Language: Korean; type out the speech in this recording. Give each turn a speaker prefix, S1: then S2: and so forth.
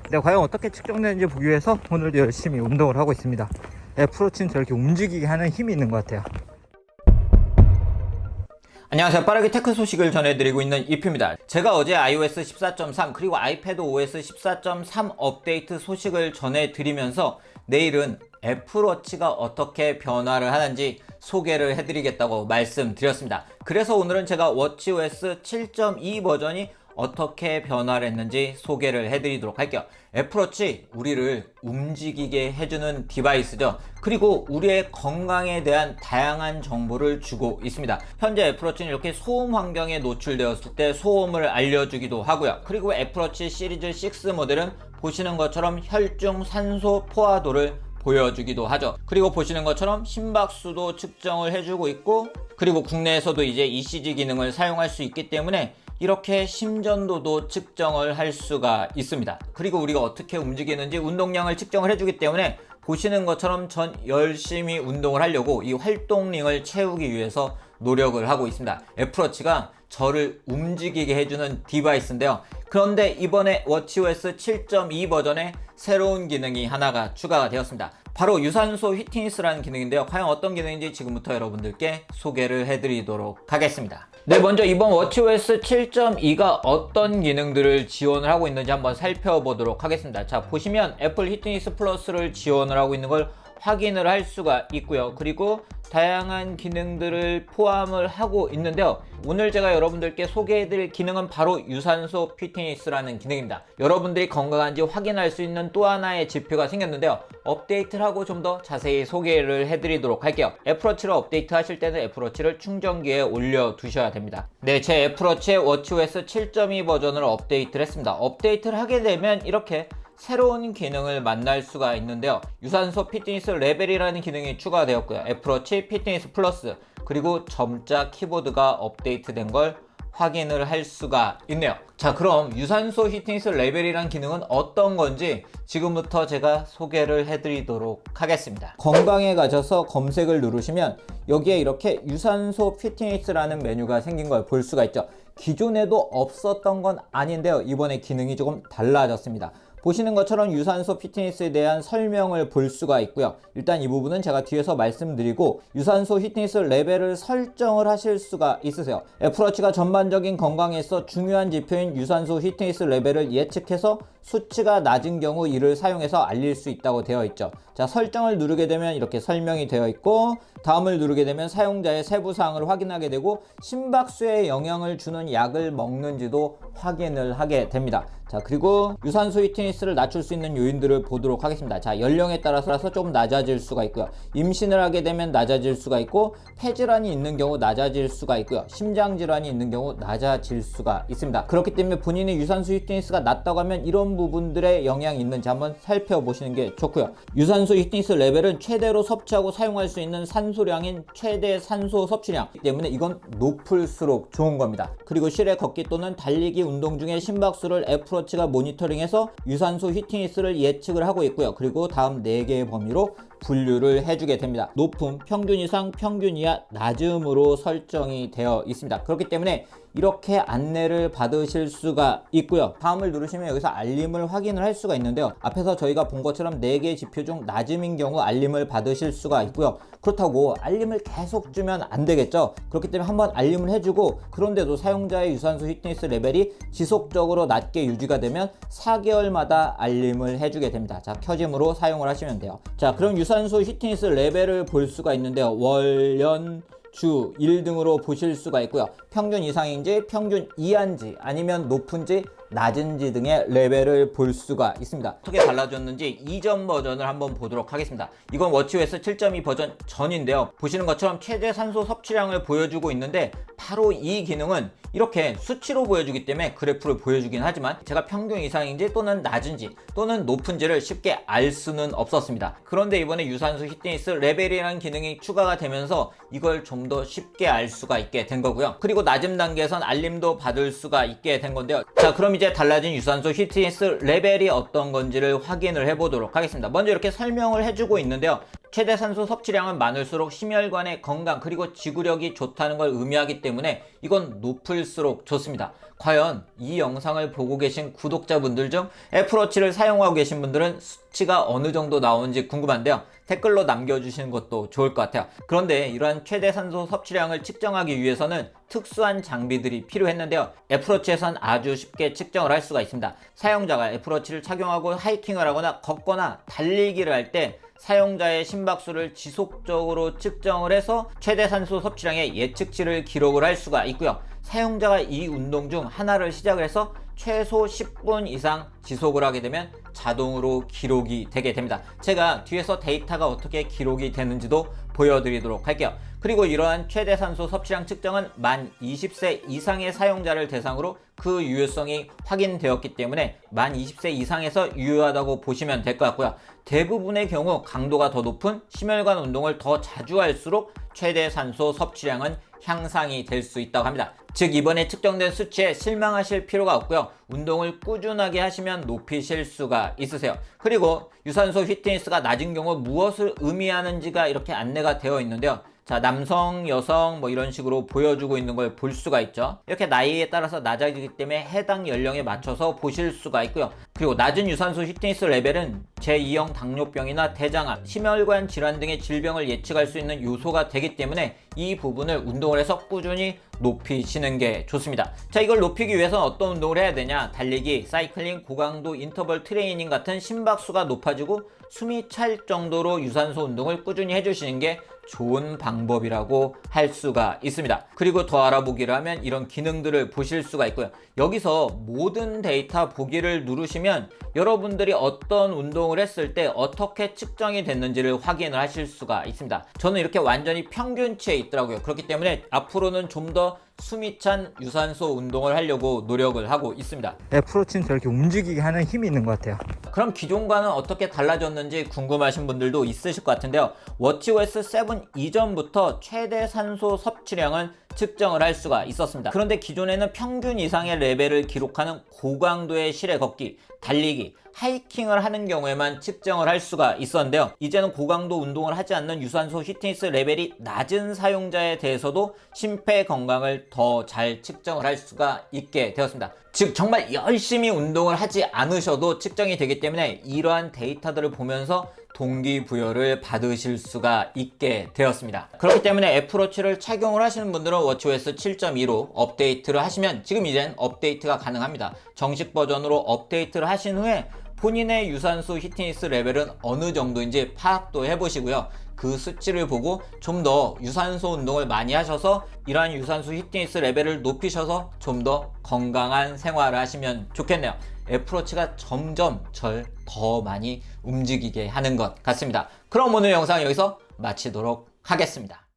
S1: 근데 과연 어떻게 측정되는지 보기 위해서 오늘도 열심히 운동을 하고 있습니다. 애플워치는 저렇게 움직이게 하는 힘이 있는 것 같아요. 안녕하세요. 빠르게 테크 소식을 전해드리고 있는 이프입니다. 제가 어제 iOS 14.3 그리고 아이패드 OS 14.3 업데이트 소식을 전해드리면서 내일은 애플워치가 어떻게 변화를 하는지 소개를 해드리겠다고 말씀드렸습니다. 그래서 오늘은 제가 워치OS 7.2 버전이 어떻게 변화를 했는지 소개를 해드리도록 할게요. 애플워치 우리를 움직이게 해주는 디바이스죠. 그리고 우리의 건강에 대한 다양한 정보를 주고 있습니다. 현재 애플워치는 이렇게 소음 환경에 노출되었을 때 소음을 알려주기도 하고요. 그리고 애플워치 시리즈 6 모델은 보시는 것처럼 혈중 산소 포화도를 보여주기도 하죠. 그리고 보시는 것처럼 심박수도 측정을 해주고 있고, 그리고 국내에서도 이제 ECG 기능을 사용할 수 있기 때문에 이렇게 심전도도 측정을 할 수가 있습니다. 그리고 우리가 어떻게 움직이는지 운동량을 측정을 해주기 때문에 보시는 것처럼 전 열심히 운동을 하려고 이 활동량을 채우기 위해서 노력을 하고 있습니다. 애플워치가 저를 움직이게 해주는 디바이스인데요. 그런데 이번에 워치OS 7.2 버전에 새로운 기능이 하나가 추가가 되었습니다. 바로 유산소 휘트니스라는 기능인데요. 과연 어떤 기능인지 지금부터 여러분들께 소개를 해드리도록 하겠습니다. 네, 먼저 이번 워치OS 7.2가 어떤 기능들을 지원을 하고 있는지 한번 살펴보도록 하겠습니다. 자, 보시면 애플 휘트니스 플러스를 지원을 하고 있는 걸 확인을 할 수가 있고요. 그리고 다양한 기능들을 포함을 하고 있는데요. 오늘 제가 여러분들께 소개해드릴 기능은 바로 유산소 피트니스라는 기능입니다. 여러분들이 건강한지 확인할 수 있는 또 하나의 지표가 생겼는데요. 업데이트를 하고 좀 더 자세히 소개를 해드리도록 할게요. 애플워치를 업데이트 하실 때는 애플워치를 충전기에 올려 두셔야 됩니다. 네, 제 애플워치의 워치OS 7.2 버전을 업데이트를 했습니다. 업데이트를 하게 되면 이렇게 새로운 기능을 만날 수가 있는데요. 유산소 피트니스 레벨이라는 기능이 추가되었고요. 애플워치 피트니스 플러스, 그리고 점자 키보드가 업데이트된 걸 확인을 할 수가 있네요. 자, 그럼 유산소 피트니스 레벨이란 기능은 어떤 건지 지금부터 제가 소개를 해드리도록 하겠습니다. 건강에 가셔서 검색을 누르시면 여기에 이렇게 유산소 피트니스라는 메뉴가 생긴 걸 볼 수가 있죠. 기존에도 없었던 건 아닌데요. 이번에 기능이 조금 달라졌습니다. 보시는 것처럼 유산소 피트니스에 대한 설명을 볼 수가 있고요. 일단 이 부분은 제가 뒤에서 말씀드리고, 유산소 피트니스 레벨을 설정을 하실 수가 있으세요. 애플워치가 전반적인 건강에서 중요한 지표인 유산소 피트니스 레벨을 예측해서 수치가 낮은 경우 이를 사용해서 알릴 수 있다고 되어 있죠. 자, 설정을 누르게 되면 이렇게 설명이 되어 있고, 다음을 누르게 되면 사용자의 세부사항을 확인하게 되고, 심박수에 영향을 주는 약을 먹는지도 확인을 하게 됩니다. 자, 그리고 유산소 휘트니스를 낮출 수 있는 요인들을 보도록 하겠습니다. 자, 연령에 따라서 좀 낮아질 수가 있고요. 임신을 하게 되면 낮아질 수가 있고, 폐질환이 있는 경우 낮아질 수가 있고요. 심장질환이 있는 경우 낮아질 수가 있습니다. 그렇기 때문에 본인의 유산소 휘트니스가 낮다고 하면 이런 부분들에 영향이 있는지 한번 살펴보시는 게 좋고요. 유산소 휘트니스 레벨은 최대로 섭취하고 사용할 수 있는 산소량인 최대 산소 섭취량이기 때문에 이건 높을수록 좋은 겁니다. 그리고 실외 걷기 또는 달리기 운동 중에 심박수를 애플워치가 모니터링해서 유산소 휘트니스를 예측을 하고 있고요. 그리고 다음 4개의 범위로 분류를 해주게 됩니다. 높음, 평균 이상, 평균 이하, 낮음으로 설정이 되어 있습니다. 그렇기 때문에 이렇게 안내를 받으실 수가 있고요. 다음을 누르시면 여기서 알림을 확인을 할 수가 있는데요. 앞에서 저희가 본 것처럼 4개의 지표 중 낮음인 경우 알림을 받으실 수가 있고요. 그렇다고 알림을 계속 주면 안 되겠죠. 그렇기 때문에 한번 알림을 해주고, 그런데도 사용자의 유산소 휘트니스 레벨이 지속적으로 낮게 유지가 되면 4개월마다 알림을 해주게 됩니다. 자, 켜짐으로 사용을 하시면 돼요. 자, 그럼 유산소 휘트니스 레벨을 볼 수가 있는데요. 월, 연, 주, 일 등으로 보실 수가 있고요. 평균 이상인지 평균 이하인지 아니면 높은지 낮은지 등의 레벨을 볼 수가 있습니다. 어떻게 달라졌는지 이전 버전을 한번 보도록 하겠습니다. 이건 워치OS 7.2 버전 전인데요. 보시는 것처럼 최대 산소 섭취량을 보여주고 있는데, 바로 이 기능은 이렇게 수치로 보여주기 때문에 그래프를 보여주긴 하지만 제가 평균 이상인지 또는 낮은지 또는 높은지를 쉽게 알 수는 없었습니다. 그런데 이번에 유산소 휘트니스 레벨이라는 기능이 추가가 되면서 이걸 좀 더 쉽게 알 수가 있게 된 거고요. 그리고 낮음 단계에선 알림도 받을 수가 있게 된 건데요. 자, 그럼 이제 달라진 유산소 휘트니스 레벨이 어떤 건지를 확인을 해보도록 하겠습니다. 먼저 이렇게 설명을 해주고 있는데요. 최대 산소 섭취량은 많을수록 심혈관의 건강 그리고 지구력이 좋다는 걸 의미하기 때문에 이건 높을수록 좋습니다. 과연 이 영상을 보고 계신 구독자분들 중 애플워치를 사용하고 계신 분들은 수치가 어느 정도 나오는지 궁금한데요. 댓글로 남겨주시는 것도 좋을 것 같아요. 그런데 이러한 최대 산소 섭취량을 측정하기 위해서는 특수한 장비들이 필요했는데요. 애플워치에선 아주 쉽게 측정을 할 수가 있습니다. 사용자가 애플워치를 착용하고 하이킹을 하거나 걷거나 달리기를 할 때 사용자의 심박수를 지속적으로 측정을 해서 최대 산소 섭취량의 예측치를 기록을 할 수가 있고요. 사용자가 이 운동 중 하나를 시작을 해서 최소 10분 이상 지속을 하게 되면 자동으로 기록이 되게 됩니다. 제가 뒤에서 데이터가 어떻게 기록이 되는지도 보여드리도록 할게요. 그리고 이러한 최대 산소 섭취량 측정은 만 20세 이상의 사용자를 대상으로 그 유효성이 확인되었기 때문에 만 20세 이상에서 유효하다고 보시면 될 것 같고요. 대부분의 경우 강도가 더 높은 심혈관 운동을 더 자주 할수록 최대 산소 섭취량은 향상이 될 수 있다고 합니다. 즉 이번에 측정된 수치에 실망하실 필요가 없고요. 운동을 꾸준하게 하시면 높이실 수가 있으세요. 그리고 유산소 휘트니스가 낮은 경우 무엇을 의미하는지가 이렇게 안내가 되어 있는데요. 자, 남성, 여성 뭐 이런 식으로 보여주고 있는 걸 볼 수가 있죠. 이렇게 나이에 따라서 낮아지기 때문에 해당 연령에 맞춰서 보실 수가 있고요. 그리고 낮은 유산소 휘트니스 레벨은 제2형 당뇨병이나 대장암, 심혈관 질환 등의 질병을 예측할 수 있는 요소가 되기 때문에 이 부분을 운동을 해서 꾸준히 높이시는 게 좋습니다. 자, 이걸 높이기 위해서는 어떤 운동을 해야 되냐? 달리기, 사이클링, 고강도 인터벌 트레이닝 같은 심박수가 높아지고 숨이 찰 정도로 유산소 운동을 꾸준히 해주시는 게 좋은 방법이라고 할 수가 있습니다. 그리고 더 알아보기를 하면 이런 기능들을 보실 수가 있고요. 여기서 모든 데이터 보기를 누르시면 여러분들이 어떤 운동을 했을 때 어떻게 측정이 됐는지를 확인을 하실 수가 있습니다. 저는 이렇게 완전히 평균치에 있더라고요. 그렇기 때문에 앞으로는 좀 더 숨이 찬 유산소 운동을 하려고 노력을 하고 있습니다.
S2: 애플워치는 저렇게 움직이게 하는 힘이 있는 것 같아요.
S1: 그럼 기존과는 어떻게 달라졌는지 궁금하신 분들도 있으실 것 같은데요. 워치OS 7 이전부터 최대 산소 섭취량은 측정을 할 수가 있었습니다. 그런데 기존에는 평균 이상의 레벨을 기록하는 고강도의 실내 걷기, 달리기, 하이킹을 하는 경우에만 측정을 할 수가 있었는데요. 이제는 고강도 운동을 하지 않는 유산소 휘트니스 레벨이 낮은 사용자에 대해서도 심폐 건강을 더 잘 측정을 할 수가 있게 되었습니다. 즉 정말 열심히 운동을 하지 않으셔도 측정이 되기 때문에 이러한 데이터들을 보면서 동기부여를 받으실 수가 있게 되었습니다. 그렇기 때문에 애플워치를 착용을 하시는 분들은 워치OS 7.2로 업데이트를 하시면 지금 이젠 업데이트가 가능합니다. 정식 버전으로 업데이트를 하신 후에 본인의 유산소 휘트니스 레벨은 어느 정도인지 파악도 해보시고요. 그 수치를 보고 좀 더 유산소 운동을 많이 하셔서 이러한 유산소 휘트니스 레벨을 높이셔서 좀 더 건강한 생활을 하시면 좋겠네요. 애플워치가 점점 절 더 많이 움직이게 하는 것 같습니다. 그럼 오늘 영상 여기서 마치도록 하겠습니다.